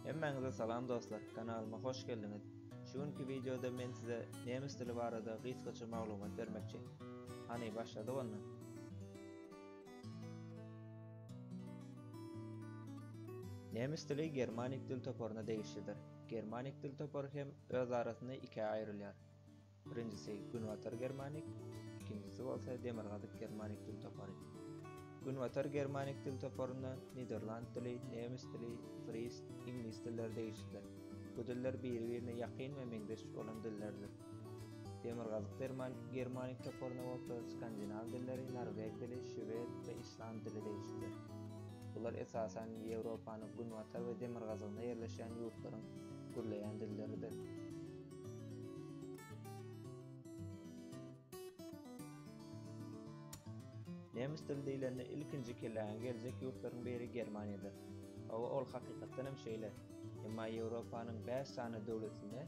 Hemmeňize salam dostlar, kanalyma hoş geldiňiz. Şuňky videoda men size nemis dili barada gysgaça maglumat bermekçi. Hani başladyk onda. Nemis dili Germanik dil toporuna degişlidir. Germanik dil toporu hem öz arasynda iki aýrylýar. Birincisi Günwatar Germanik, ikincisi bolsa Demirgazyk Germanik dil topory. Günwatar Germanik dil toporuna Niderland dili, Nemis dili, Fries, İnglis dilleri degişlidir. Bu diller bir-birine ýakyn we meňzeş bolan dillerdir. Demirgazyk Germanik toporuna bolsa Skandinaw dilleri, Norweg dili, Şwed we İsland dili degişlidir. Bular esasen Ýewropanyň Günwatar we Demirgazygyna ýerleşen ýurtlaryň gürleýän dilleridir. Nemis dili diýilende ilkinji kelläň geljek ýurtlaryň biri Germaniýadyr. Ol hakykatdan hem şeýle. Emma Ýewropanyň 5 sany döwletinde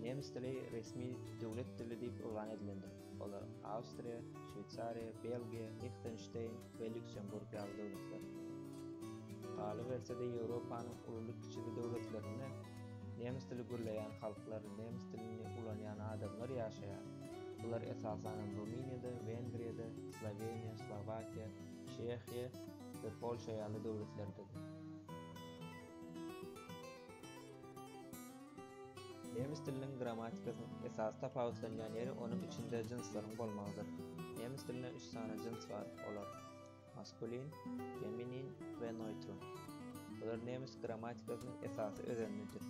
nemis dili resmi döwlet dili diýip elan edilendir. Olar Awstriýa, Şweyçariýa, Belgiýa, Liechtenstein we Lüksemburg ýaly döwletler. Galy berse-de Ýewropanyň ululuk kiçili döwletlerinde nemis dili gürleýän halklar, nemis dilini ulanýan adamlar ýaşaýar. Bular esasen Ruminiýada, Wengriýada, Sloveniýa, Slowakiýa, Çekiýa we Polşa ýaly döwletlerdir. Nemis diliniň grammatikasynyň esas tapawutlanýan ýeri onuň içinde jinslaryň bolmagydyr. Nemis dilinde 3 sany jins bar, olar maskulin, feminin we neutrum. Bular nemis grammatikasynyň esasy özelligidir.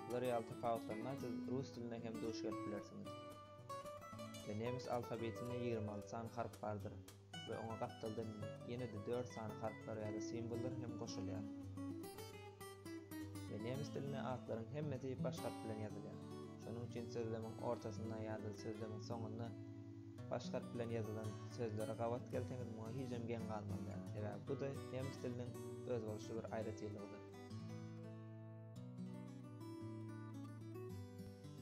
Bular ýaly tapawutlanmaz rus diline hem duş gelip bilersiňiz. Nemis alfabetinde 26 sany harf bardyr we oňa gatdyldan ýene-de 4 sany harflar ýa-da simbollar hem goşulýar. Nemis diline atlaryň hemmesi baş harf bilen ýazylýar. Şonuň üçin sözlemiň ortasynda ýa-da sözlemiň soňunda baş harf bilen ýazylan sözlere gawat gelseňiz muňa hiçem gen galmandyr. Bu da nemis diliniň özbolşy bir aýratlygydyr.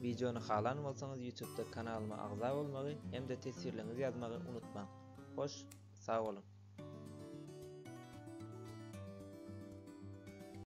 Videonu halan bolsaňyz YouTube'da kanalyma agza bolmagy hem de tesirlerinizi ýazmagy unutmaň. Hoş, sag bolun.